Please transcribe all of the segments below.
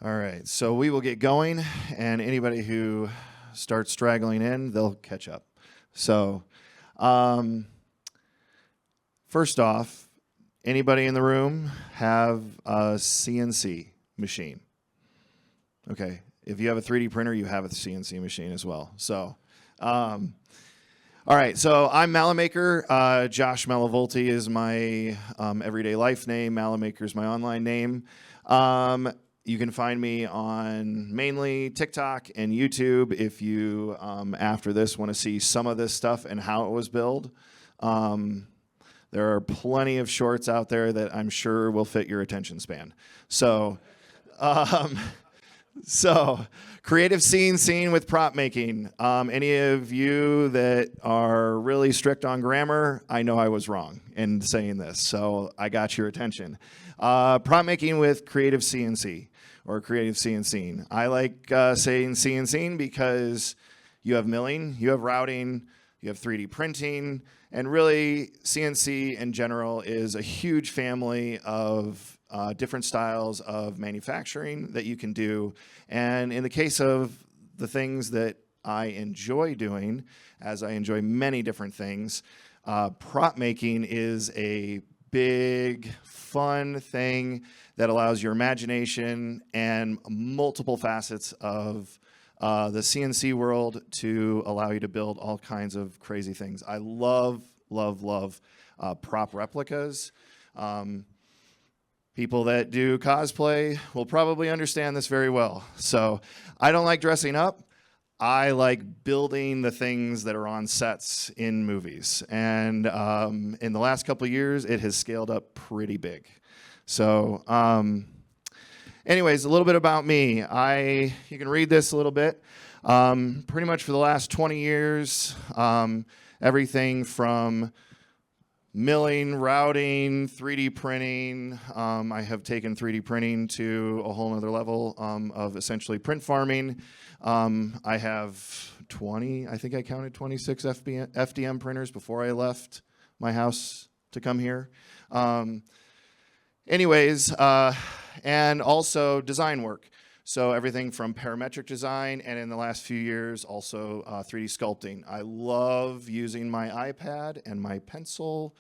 All right, so we will get going, and anybody who starts straggling in, they'll catch up. So, first off, anybody in the room have a CNC machine? Okay, if you have a 3D printer, you have a CNC machine as well. So, all right, so I'm Malamaker. Josh Malavolti is my everyday life name. Malamaker is my online name. You can find me on mainly TikTok and YouTube if you, after this, want to see some of this stuff and how it was built. There are plenty of shorts out there that I'm sure will fit your attention span. So, creative scene with prop making. Any of you that are really strict on grammar, I know I was wrong in saying this, so I got your attention. Prop making with creative CNC or creative CNC. I like saying CNC because you have milling, you have routing, you have 3D printing, and really CNC in general is a huge family of different styles of manufacturing that you can do. And in the case of the things that I enjoy doing, as I enjoy many different things, prop making is a big, fun thing that allows your imagination and multiple facets of the CNC world to allow you to build all kinds of crazy things. I love prop replicas. People that do cosplay will probably understand this very well. So I don't like dressing up. I like building the things that are on sets in movies. And in the last couple of years, it has scaled up pretty big. So anyways, a little bit about me. You can read this a little bit. Pretty much for the last 20 years, everything from milling, routing, 3D printing. I have taken 3D printing to a whole nother level of essentially print farming. I have I think I counted 26 FDM printers before I left my house to come here. And also design work. So everything from parametric design, and in the last few years, also 3D sculpting. I love using my iPad and my pencil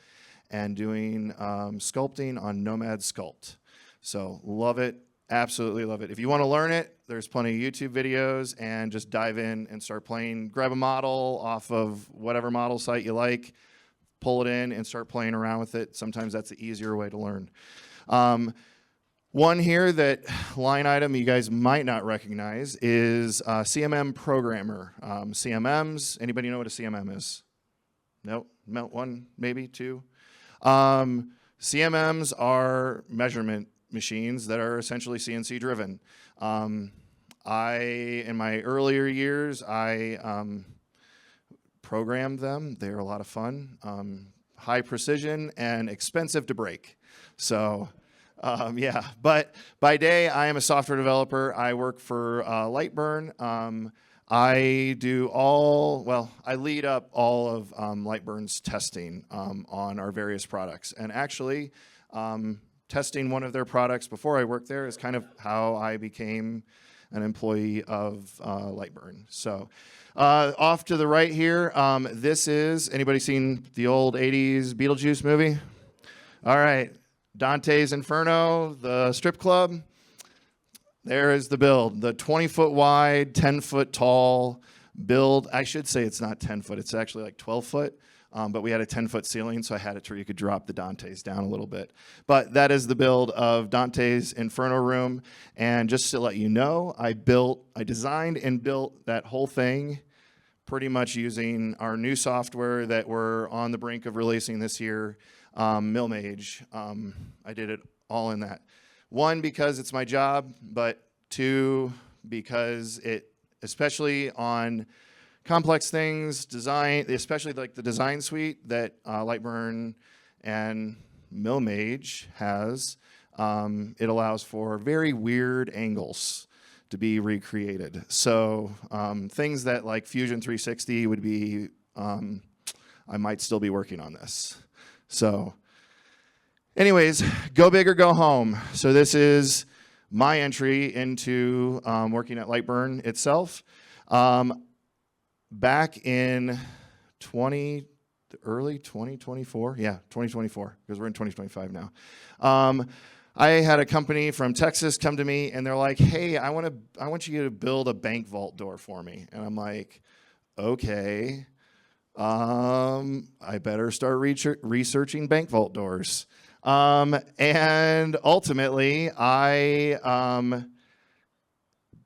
and doing sculpting on Nomad Sculpt. So love it, absolutely love it. If you want to learn it, there's plenty of YouTube videos, and just dive in and start playing. Grab a model off of whatever model site you like, pull it in and start playing around with it. Sometimes that's the easier way to learn. One here that line item you guys might not recognize is CMM programmer. CMMs, anybody know what a CMM is? Nope, one, maybe two. CMMs are measurement machines that are essentially CNC driven. In my earlier years, I programmed them. They're a lot of fun, high precision and expensive to break. So. Yeah, but by day, I am a software developer. I work for Lightburn. I lead up all of Lightburn's testing on our various products. And actually, testing one of their products before I worked there is kind of how I became an employee of Lightburn. So off to the right here, this is, anybody seen the old 80s Beetlejuice movie? All right. Dante's Inferno, the strip club. There is the build, the 20-foot wide, 10-foot tall build. I should say it's not 10 foot, it's actually like 12 foot, but we had a 10-foot ceiling, so I had it to where you could drop the Dante's down a little bit. But that is the build of Dante's Inferno room, and just to let you know, I designed and built that whole thing pretty much using our new software that we're on the brink of releasing this year, MillMage. I did it all in that. One, because it's my job, but two, because it, especially on complex things, design, especially like the design suite that Lightburn and MillMage has, it allows for very weird angles to be recreated. So things that like Fusion 360 would be, I might still be working on this. So anyways, go big or go home. So this is my entry into working at Lightburn itself. Back in early 2024, yeah, 2024, because we're in 2025 now. I had a company from Texas come to me, and they're like, "Hey, I want you to build a bank vault door for me." And I'm like, "Okay, I better start researching bank vault doors." And ultimately, I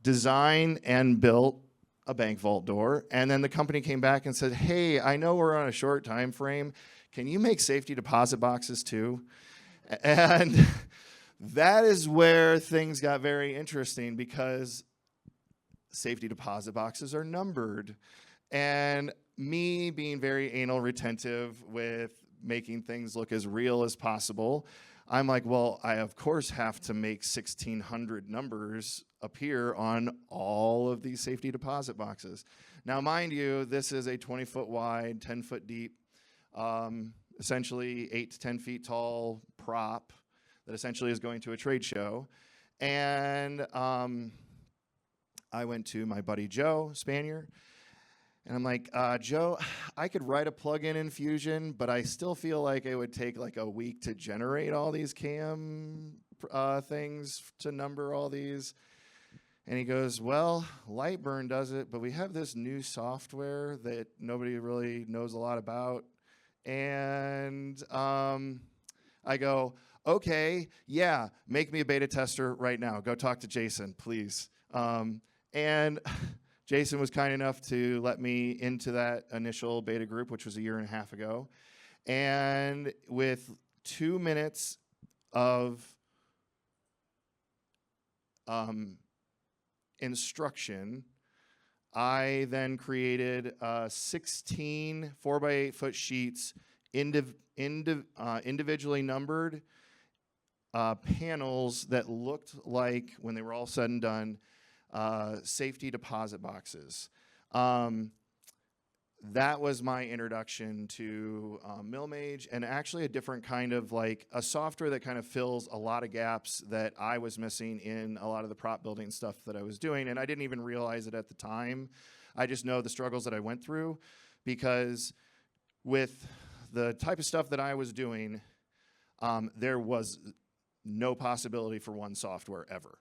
designed and built a bank vault door, and then the company came back and said, "Hey, I know we're on a short time frame. Can you make safety deposit boxes too?" And that is where things got very interesting, because safety deposit boxes are numbered. And me being very anal retentive with making things look as real as possible, I'm like, well, I of course have to make 1,600 numbers appear on all of these safety deposit boxes. Now, mind you, this is a 20-foot wide, 10-foot deep, essentially 8 to 10 feet tall prop that essentially is going to a trade show. And I went to my buddy Joe Spanier, and I'm like, Joe, I could write a plugin in Fusion, but I still feel like it would take like a week to generate all these CAM things to number all these. And he goes, well, Lightburn does it, but we have this new software that nobody really knows a lot about. And I go, okay, yeah, make me a beta tester right now. Go talk to Jason, please. And Jason was kind enough to let me into that initial beta group, which was 1.5 years ago. And with 2 minutes of instruction, I then created 16 4x8 foot sheets, individually numbered panels that looked like, when they were all said and done, safety deposit boxes. That was my introduction to MillMage, and actually a different kind of, like, a software that kind of fills a lot of gaps that I was missing in a lot of the prop building stuff that I was doing, and I didn't even realize it at the time. I just know the struggles that I went through, because with the type of stuff that I was doing, there was no possibility for one software ever.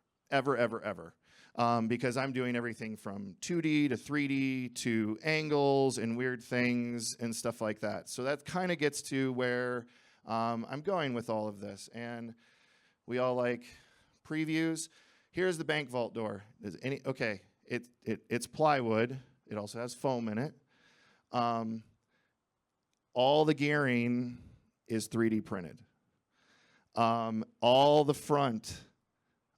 Because I'm doing everything from 2D to 3D to angles and weird things and stuff like that. So that kind of gets to where I'm going with all of this. And we all like previews. Here's the bank vault door. Okay, it's plywood. It also has foam in it. All the gearing is 3D printed. All the front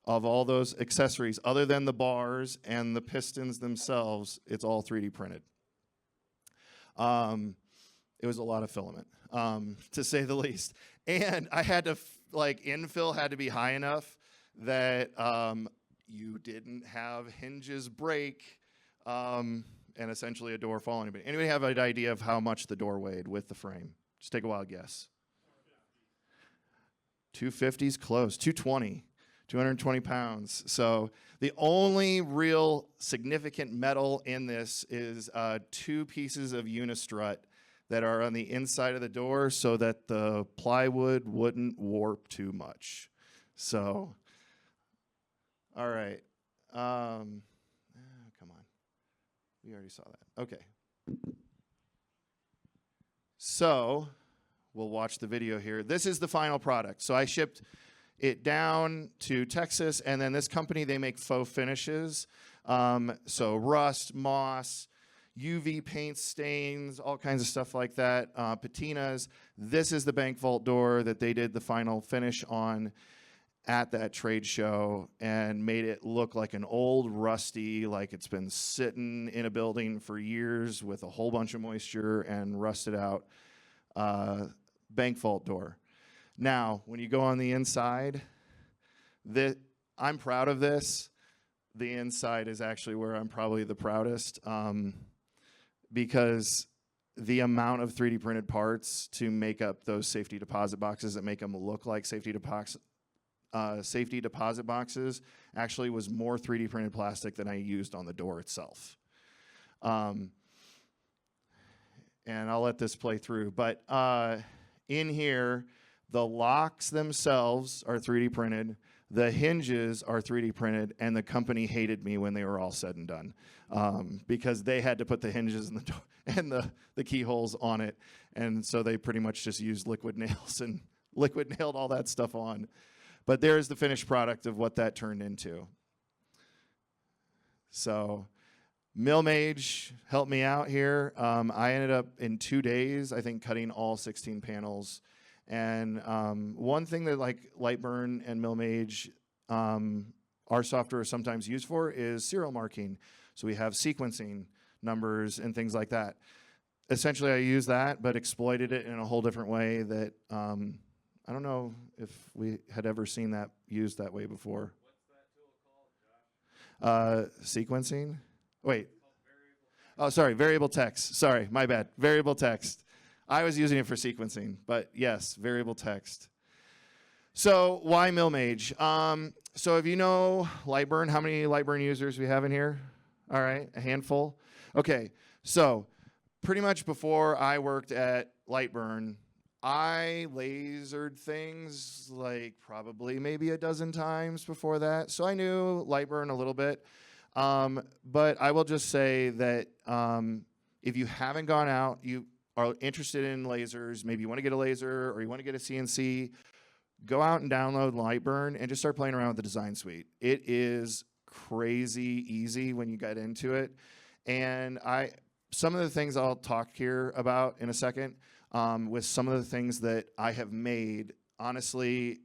of all those accessories, other than the bars and the pistons themselves, it's all 3D printed. It was a lot of filament, to say the least. And I had to, infill had to be high enough that you didn't have hinges break and essentially a door falling. But anybody have an idea of how much the door weighed with the frame? Just take a wild guess. 250's close, 220. 220 pounds. So the only real significant metal in this is 2 pieces of unistrut that are on the inside of the door so that the plywood wouldn't warp too much. So, all right. Come on. We already saw that. Okay. So we'll watch the video here. This is the final product. So I shipped it down to Texas, and then this company, they make faux finishes. So rust, moss, UV paint stains, all kinds of stuff like that, patinas. This is the bank vault door that they did the final finish on at that trade show and made it look like an old rusty, like it's been sitting in a building for years with a whole bunch of moisture and rusted out bank vault door. Now, when you go on the inside, I'm proud of this. The inside is actually where I'm probably the proudest, because the amount of 3D printed parts to make up those safety deposit boxes that make them look like safety safety deposit boxes actually was more 3D printed plastic than I used on the door itself. And I'll let this play through. But in here, the locks themselves are 3D printed. The hinges are 3D printed, and the company hated me when they were all said and done because they had to put the hinges and the door and the keyholes on it, and so they pretty much just used liquid nails and liquid nailed all that stuff on. But there's the finished product of what that turned into. So Milmage helped me out here. I ended up in 2 days, I think, cutting all 16 panels. And one thing that like Lightburn and Milmage, our software is sometimes used for is serial marking. So we have sequencing numbers and things like that. Essentially, I use that, but exploited it in a whole different way that I don't know if we had ever seen that used that way before. What's that tool called, Josh? Sequencing? Wait. Oh, sorry, variable text. Sorry, my bad. Variable text. I was using it for sequencing, but yes, variable text. So why Milmage? So if you know Lightburn, how many Lightburn users we have in here? All right, a handful. Okay, so pretty much before I worked at Lightburn, I lasered things like probably maybe a dozen times before that. So I knew Lightburn a little bit. But I will just say that if you haven't gone out, you are interested in lasers, maybe you want to get a laser or you want to get a CNC, go out and download Lightburn and just start playing around with the design suite. It is crazy easy when you get into it. And some of the things I'll talk here about in a second, with some of the things that I have made, honestly,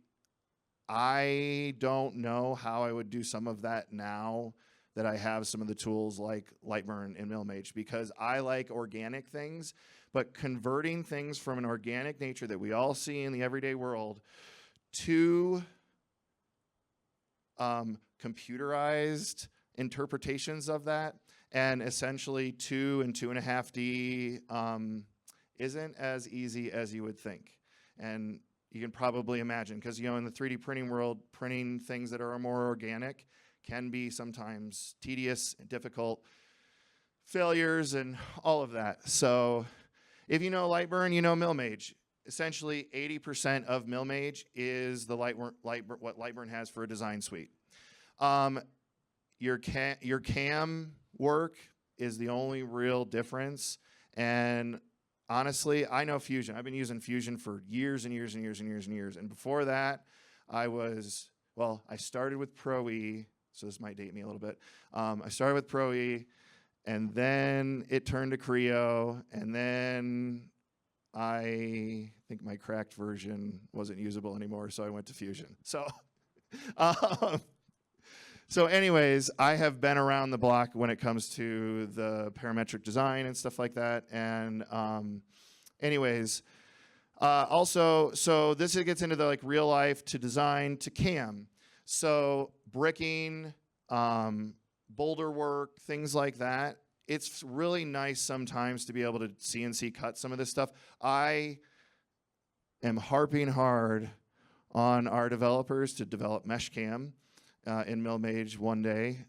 I don't know how I would do some of that now that I have some of the tools like Lightburn and Milmage, because I like organic things, but converting things from an organic nature that we all see in the everyday world to computerized interpretations of that, and essentially 2 and 2.5D isn't as easy as you would think. And you can probably imagine, because in the 3D printing world, printing things that are more organic can be sometimes tedious and difficult, failures and all of that. So if you know Lightburn, you know Milmage. Essentially 80% of Milmage is the what Lightburn has for a design suite. Your cam work is the only real difference. And honestly, I know Fusion. I've been using Fusion for years and years and years and years and years. And before that, I started with Pro E. So this might date me a little bit. I started with Pro E, and then it turned to Creo, and then I think my cracked version wasn't usable anymore, so I went to Fusion. So, so anyways, I have been around the block when it comes to the parametric design and stuff like that. And also, so this gets into the real life to design to cam. So bricking, boulder work, things like that. It's really nice sometimes to be able to CNC cut some of this stuff. I am harping hard on our developers to develop MeshCam in Milmage one day.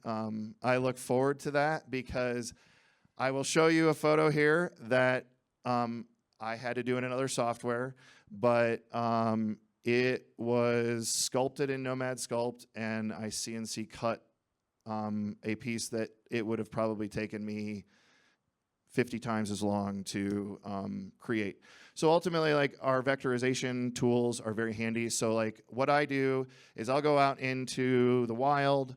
I look forward to that because I will show you a photo here that I had to do in another software, but it was sculpted in Nomad Sculpt, and I CNC cut a piece that it would have probably taken me 50 times as long to create. So ultimately, our vectorization tools are very handy. So what I do is I'll go out into the wild,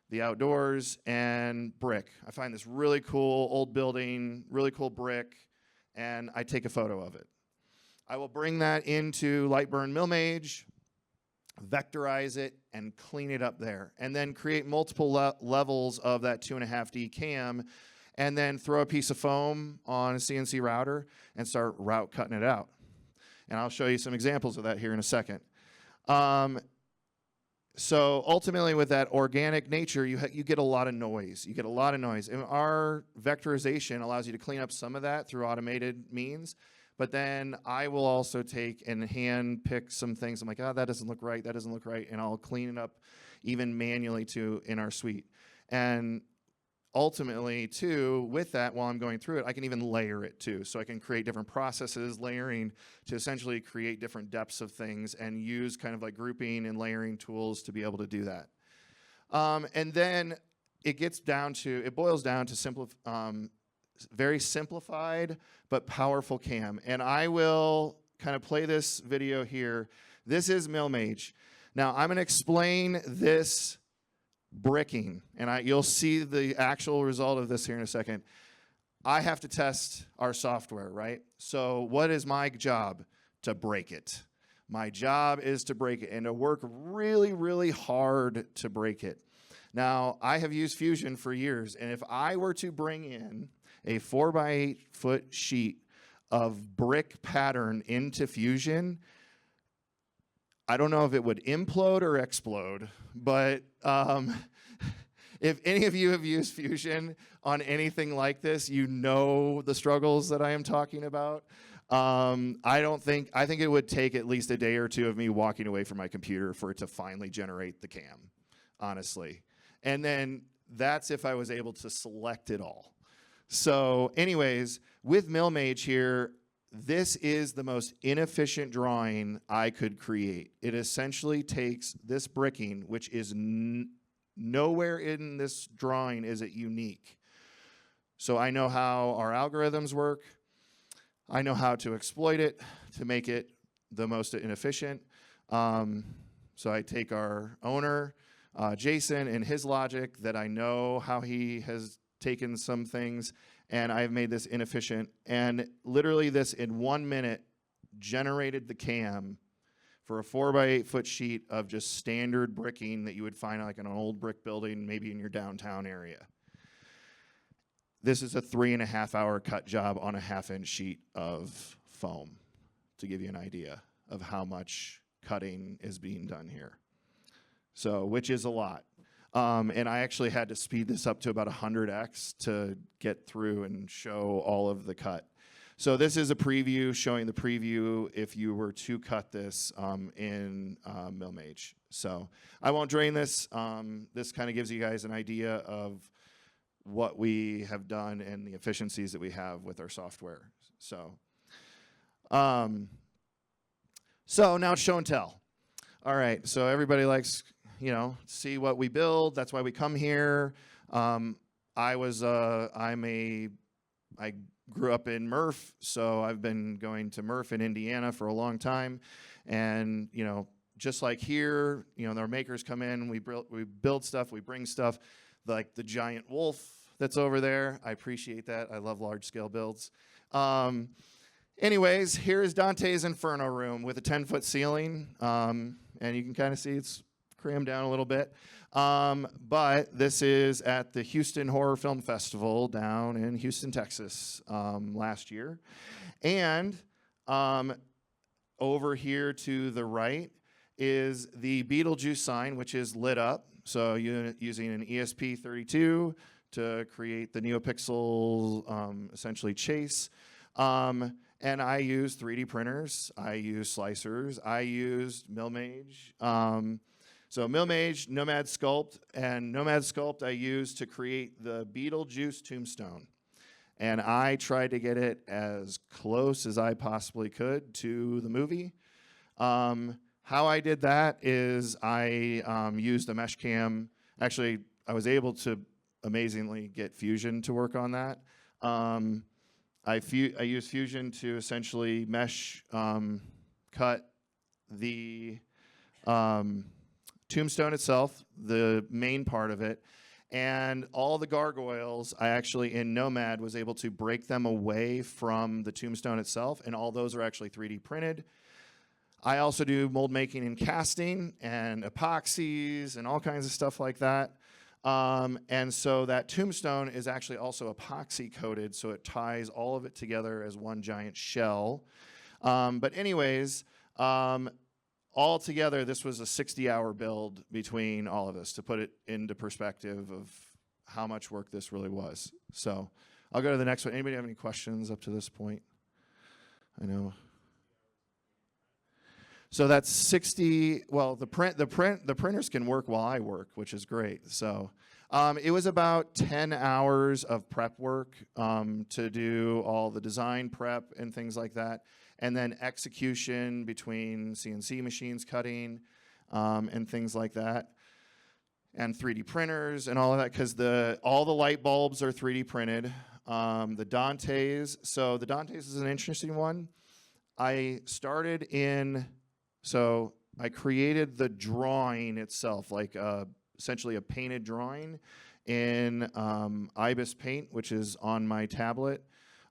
the outdoors, and brick. I find this really cool old building, really cool brick, and I take a photo of it. I will bring that into Lightburn Milmage, vectorize it, and clean it up there. And then create multiple levels of that 2.5D cam, and then throw a piece of foam on a CNC router and start route cutting it out. And I'll show you some examples of that here in a second. So ultimately, with that organic nature, you get a lot of noise. You get a lot of noise. And our vectorization allows you to clean up some of that through automated means, But then I will also take and hand pick some things. I'm like, oh, that doesn't look right. That doesn't look right. And I'll clean it up even manually too in our suite. And ultimately, too, with that, while I'm going through it, I can even layer it too. So I can create different processes, layering to essentially create different depths of things and use kind of like grouping and layering tools to be able to do that. And then it boils down to very simplified but powerful cam. And I will kind of play this video here. This is MillMage. Now I'm going to explain this bricking, and you'll see the actual result of this here in a second. I have to test our software, right? So what is my job? To break it. My job is to break it and to work really, really hard to break it. Now, I have used Fusion for years, and if I were to bring in a 4x8 foot sheet of brick pattern into Fusion, I don't know if it would implode or explode, but if any of you have used Fusion on anything like this, you know the struggles that I am talking about. I think it would take at least a day or two of me walking away from my computer for it to finally generate the cam, honestly. And then that's if I was able to select it all. So anyways, with MillMage here, this is the most inefficient drawing I could create. It essentially takes this bricking, which is nowhere in this drawing is it unique. So I know how our algorithms work. I know how to exploit it to make it the most inefficient. So I take our owner, Jason, and his logic that I know how he has taken some things, and I've made this inefficient. And literally this in 1 minute generated the cam for a 4x8 foot sheet of just standard bricking that you would find like in an old brick building, maybe in your downtown area. This is a 3.5 hour cut job on a 1/2 inch sheet of foam, to give you an idea of how much cutting is being done here. So, which is a lot. And I actually had to speed this up to about 100x to get through and show all of the cut. So this is a preview showing the preview if you were to cut this in MillMage. So I won't drain this. This kind of gives you guys an idea of what we have done and the efficiencies that we have with our software. So, so now show and tell. All right, so everybody likes, see what we build. That's why we come here. I grew up in Murph, so I've been going to Murph in Indiana for a long time. And, just like here, our makers come in, we build stuff, we bring stuff, like the giant wolf that's over there. I appreciate that. I love large scale builds. Anyways, here's Dante's Inferno room with a 10-foot ceiling. And you can kind of see it's crammed down a little bit. But this is at the Houston Horror Film Festival down in Houston, Texas last year. And over here to the right is the Beetlejuice sign, which is lit up. So using an ESP32 to create the NeoPixel essentially chase. And I use 3D printers. I use slicers. I used MillMage. So MillMage, Nomad Sculpt, and Nomad Sculpt I used to create the Beetlejuice tombstone. And I tried to get it as close as I possibly could to the movie. How I did that is I used a mesh cam. Actually, I was able to amazingly get Fusion to work on that. I used Fusion to essentially mesh cut the tombstone itself, the main part of it, and all the gargoyles. I actually, in Nomad, was able to break them away from the tombstone itself, and all those are actually 3D printed. I also do mold making and casting and epoxies and all kinds of stuff like that. And so that tombstone is actually also epoxy coated, so it ties all of it together as one giant shell. But anyways, all together, this was a 60-hour build between all of us to put it into perspective of how much work this really was. So I'll go to the next one. Anybody have any questions up to this point? I know. So that's 60. Well, the printers can work while I work, which is great. So it was about 10 hours of prep work to do all the design prep and things like that, and then execution between CNC machines cutting and things like that, and 3D printers and all of that, because all the light bulbs are 3D printed. The Dantes. So the Dantes is an interesting one. So I created the drawing itself, like essentially a painted drawing in IBIS Paint, which is on my tablet.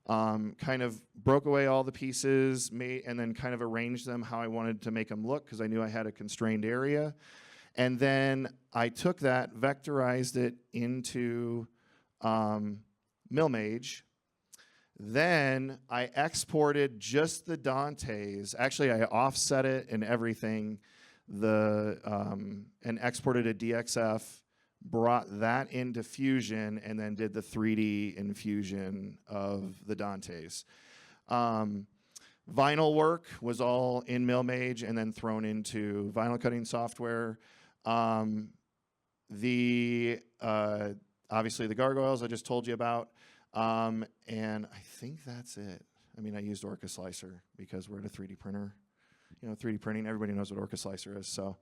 Kind of broke away all the pieces, and then kind of arranged them how I wanted to make them look, because I knew I had a constrained area. And then I took that, vectorized it into Milmage. Then I exported just the Dantes. Actually, I offset it and everything, and exported a DXF, brought that into Fusion, and then did the 3D infusion of the Dantes. Vinyl work was all in Milmage and then thrown into vinyl cutting software. Obviously the gargoyles I just told you about. And I think that's it. I mean, I used Orca Slicer because we're at a 3D printer. 3D printing, everybody knows what Orca Slicer is. So,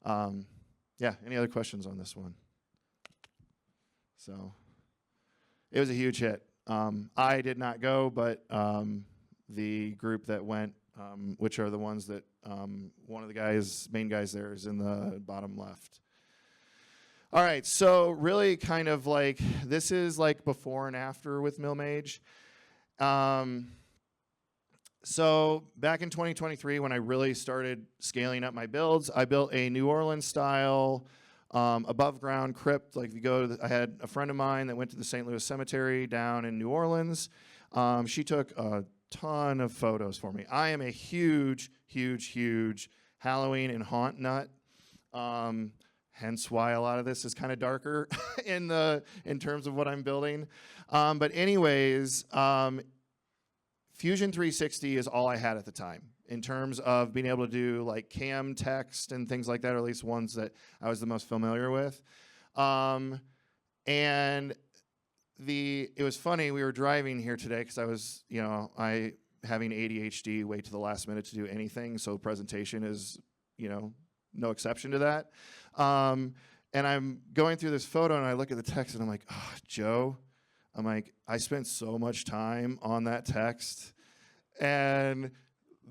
yeah, any other questions on this one? So, it was a huge hit. I did not go, but the group that went, which are the ones that one of the main guys there is in the bottom left. All right, so really kind of like, this is like before and after with Milmage. So back in 2023, when I really started scaling up my builds, I built a New Orleans style above ground crypt. Like if you go I had a friend of mine that went to the St. Louis Cemetery down in New Orleans. She took a ton of photos for me. I am a huge, huge, huge Halloween and haunt nut. Hence why a lot of this is kind of darker in terms of what I'm building. But anyways, Fusion 360 is all I had at the time in terms of being able to do like cam text and things like that, or at least ones that I was the most familiar with. And it was funny, we were driving here today because I was, having ADHD, wait to the last minute to do anything, so presentation is, no exception to that. And I'm going through this photo and I look at the text and I'm like, oh, Joe. I'm like, I spent so much time on that text. And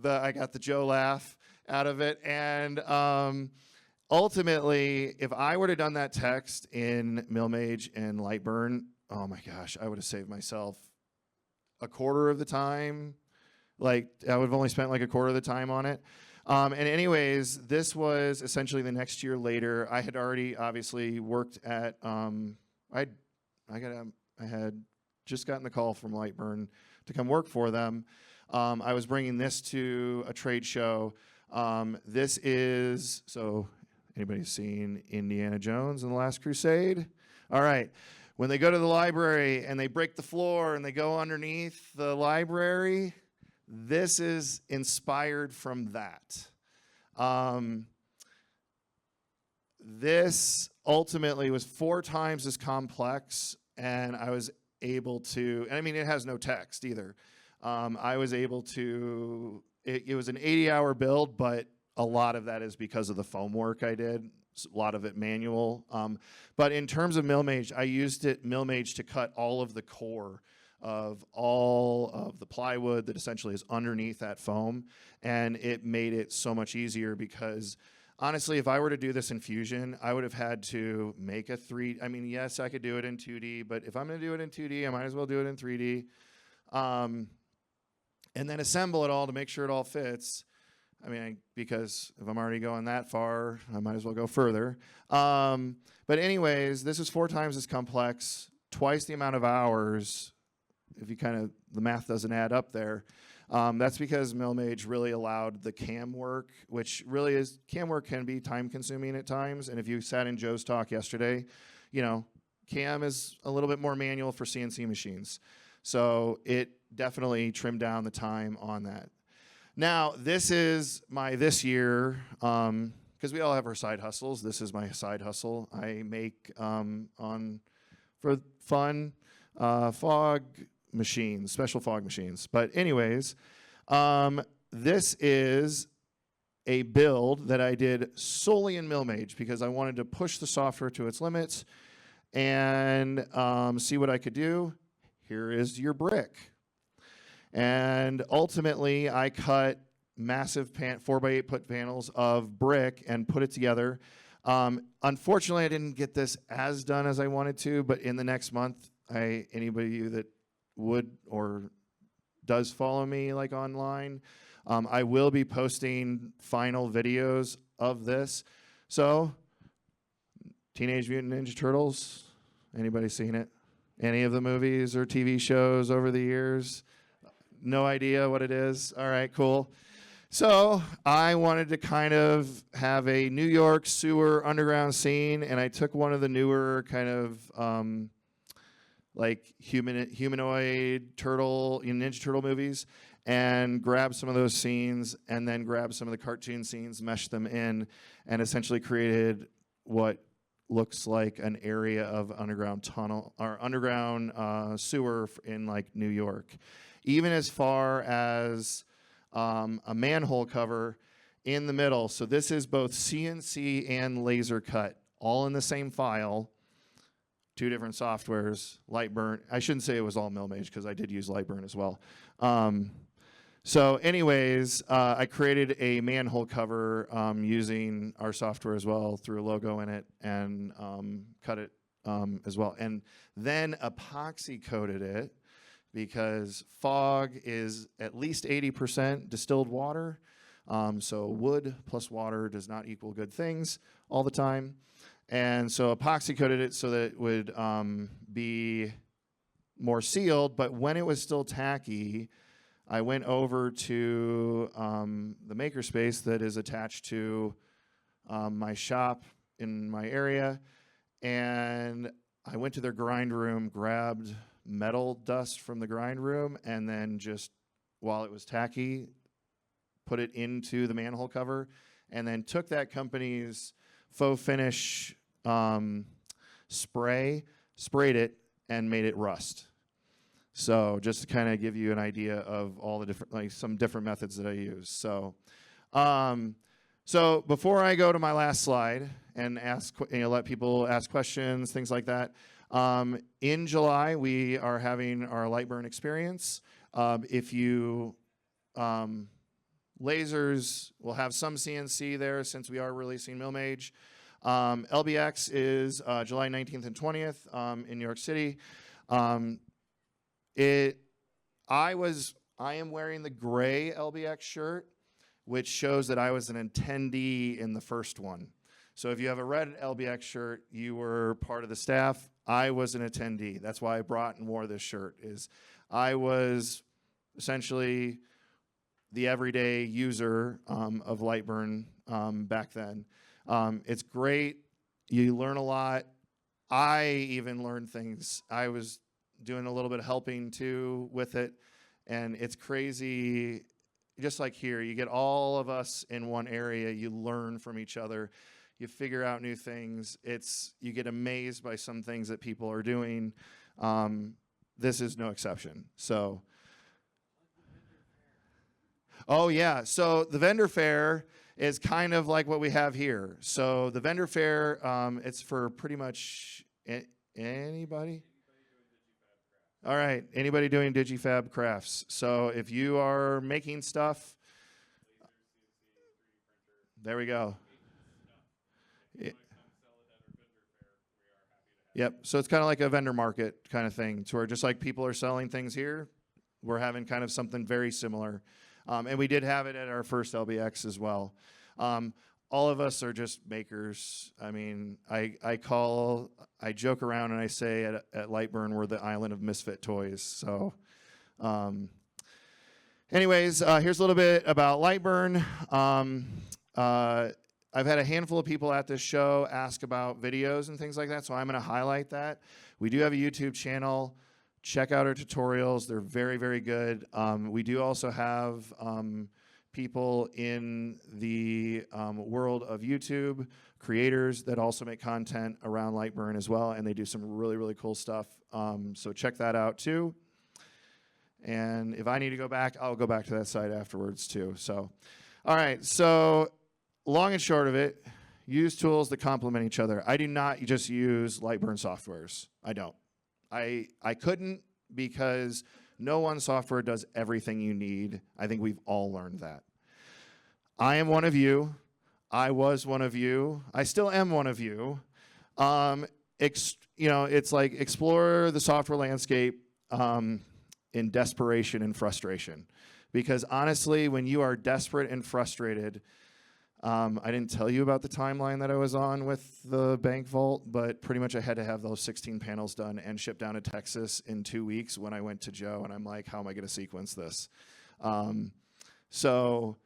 I got the Joe laugh out of it. And ultimately, if I would have done that text in Milmage and Lightburn, oh my gosh, I would have saved myself a quarter of the time. Like, I would have only spent like a quarter of the time on it. And anyways, this was essentially the next year later. I had already obviously worked at, I had just gotten the call from Lightburn to come work for them. I was bringing this to a trade show. This is, so anybody seen Indiana Jones and the Last Crusade? All right. When they go to the library and they break the floor and they go underneath the library, this is inspired from that. This ultimately was 4 times as complex, and I was able to, and I mean, it has no text either. I was able to, it was an 80-hour build, but a lot of that is because of the foam work I did, a lot of it manual. But in terms of Milmage, I used Milmage to cut all of the core of all of the plywood that essentially is underneath that foam, and it made it so much easier because honestly, if I were to do this in Fusion, I would have had to make a 3D. I mean, yes, I could do it in 2D, but if I'm going to do it in 2D, I might as well do it in 3D, and then assemble it all to make sure it all fits. I mean, because if I'm already going that far, I might as well go further. But anyways, this is 4 times as complex, twice the amount of hours. If you the math doesn't add up there. That's because Milmage really allowed the cam work, which really is, cam work can be time consuming at times. And if you sat in Joe's talk yesterday, cam is a little bit more manual for CNC machines. So it definitely trimmed down the time on that. Now, this is my this year, because we all have our side hustles. This is my side hustle. I make for fun fog machines, special fog machines. But anyways, this is a build that I did solely in MillMage because I wanted to push the software to its limits and see what I could do. Here is your brick. And ultimately, I cut massive 4x8 foot panels of brick and put it together. Unfortunately, I didn't get this as done as I wanted to, but in the next month, anybody of you that would or does follow me like online, I will be posting final videos of this. So, Teenage Mutant Ninja Turtles, anybody seen it? Any of the movies or TV shows over the years? No idea what it is? All right, cool. So I wanted to kind of have a New York sewer underground scene, and I took one of the newer kind of like humanoid turtle, Ninja Turtle movies, and grabbed some of those scenes, and then grabbed some of the cartoon scenes, meshed them in, and essentially created what looks like an area of underground tunnel or underground sewer in like New York. Even as far as a manhole cover in the middle. So this is both CNC and laser cut, all in the same file. Two different softwares, Lightburn. I shouldn't say it was all MillMage because I did use Lightburn as well. So anyways, I created a manhole cover using our software as well through a logo in it and cut it as well. And then epoxy coated it because fog is at least 80% distilled water. So wood plus water does not equal good things all the time. And so epoxy coated it so that it would be more sealed. But when it was still tacky, I went over to the makerspace that is attached to my shop in my area. And I went to their grind room, grabbed metal dust from the grind room, and then just while it was tacky, put it into the manhole cover, and then took that company's faux finish sprayed it, and made it rust. So just to kind of give you an idea of all the different, like some different methods that I use. So, so before I go to my last slide and let people ask questions, things like that. In July, we are having our Lightburn experience. If you lasers will have some CNC there since we are releasing MillMage. LBX is July 19th and 20th in New York City. I am wearing the gray LBX shirt, which shows that I was an attendee in the first one. So if you have a red LBX shirt, you were part of the staff. I was an attendee. That's why I brought and wore this shirt. I was essentially the everyday user of Lightburn back then. It's great. You learn a lot. I even learned things. I was doing a little bit of helping too with it, and it's crazy. Just like here, you get all of us in one area. You learn from each other. You figure out new things. You get amazed by some things that people are doing. This is no exception. So, oh yeah. So the vendor fair is kind of like what we have here. So the vendor fair, it's for pretty much anybody. All right, anybody doing digifab crafts. So if you are making stuff, there we go. Yep, so it's kind of like a vendor market kind of thing, to where just like people are selling things here, we're having kind of something very similar. And we did have it at our first LBX as well. All of us are just makers. I mean, I joke around and I say at Lightburn, we're the island of misfit toys. So anyways, here's a little bit about Lightburn. I've had a handful of people at this show ask about videos and things like that, so I'm going to highlight that. We do have a YouTube channel. check out our tutorials. They're very, very good. We do also have people in the world of YouTube, creators that also make content around Lightburn as well, and they do some really, really cool stuff. So check that out too. And if I need to go back, I'll go back to that site afterwards too. So, all right, so long and short of it, use tools that complement each other. I do not just use Lightburn softwares. I don't. I couldn't, because no one software does everything you need. I think we've all learned that. I am one of you. I was one of you. I still am one of you. It's like explore the software landscape in desperation and frustration. Because honestly, when you are desperate and frustrated, I didn't tell you about the timeline that I was on with the bank vault, but pretty much I had to have those 16 panels done and shipped down to Texas in 2 weeks when I went to Joe, and I'm like, how am I going to sequence this? So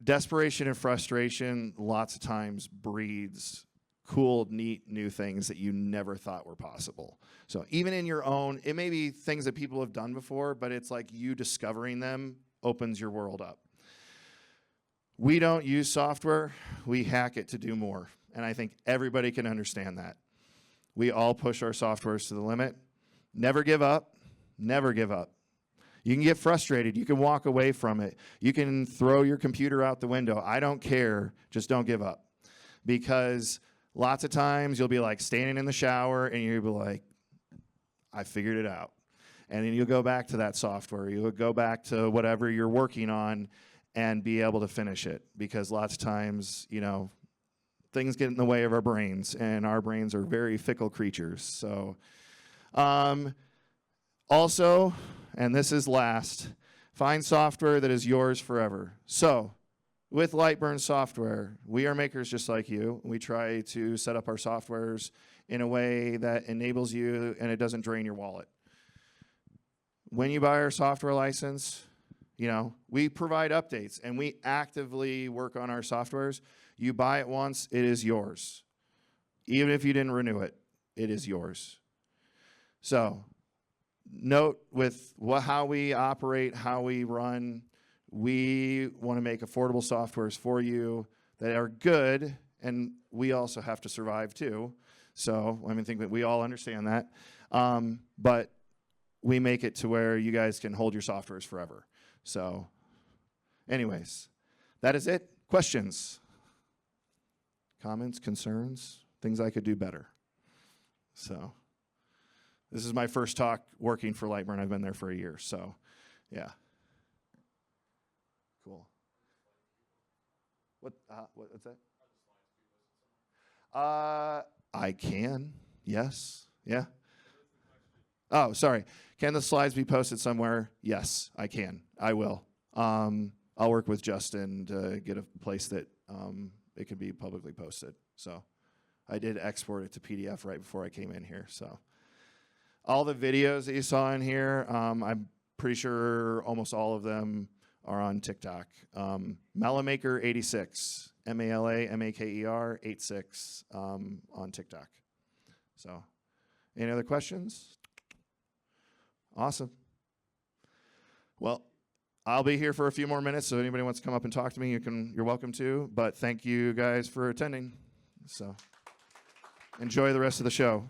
desperation and frustration lots of times breeds cool, neat, new things that you never thought were possible. So even in your own, it may be things that people have done before, but it's like you discovering them opens your world up. We don't use software, we hack it to do more. And I think everybody can understand that. We all push our softwares to the limit. Never give up, never give up. You can get frustrated, you can walk away from it. You can throw your computer out the window. I don't care, just don't give up. Because lots of times you'll be like standing in the shower and you'll be like, I figured it out. And then you'll go back to that software, you'll go back to whatever you're working on and be able to finish it. Because lots of times, you know, things get in the way of our brains, and our brains are very fickle creatures. So, also, and this is last, find software that is yours forever. So, with Lightburn software, we are makers just like you. We try to set up our softwares in a way that enables you and it doesn't drain your wallet. When you buy our software license, you know, we provide updates and we actively work on our softwares. You buy it once, it is yours. Even if you didn't renew it, it is yours. So, note with how we operate, how we run, we want to make affordable softwares for you that are good, and we also have to survive too. So, I think that we all understand that. But we make it to where you guys can hold your softwares forever. So, anyways, that is it. Questions? Comments, concerns, things I could do better. So, this is my first talk working for Lightburn. I've been there for a year, so yeah. Cool. What's that? I can, yes, yeah. Oh, sorry. Can the slides be posted somewhere? Yes, I can. I will. I'll work with Justin to get a place that it can be publicly posted. So I did export it to PDF right before I came in here. So all the videos that you saw in here, I'm pretty sure almost all of them are on TikTok. Malamaker86, MALAMAKER 86 on TikTok. So any other questions? Awesome. Well, I'll be here for a few more minutes, so if anybody wants to come up and talk to me, you're welcome to. But thank you guys for attending. So enjoy the rest of the show.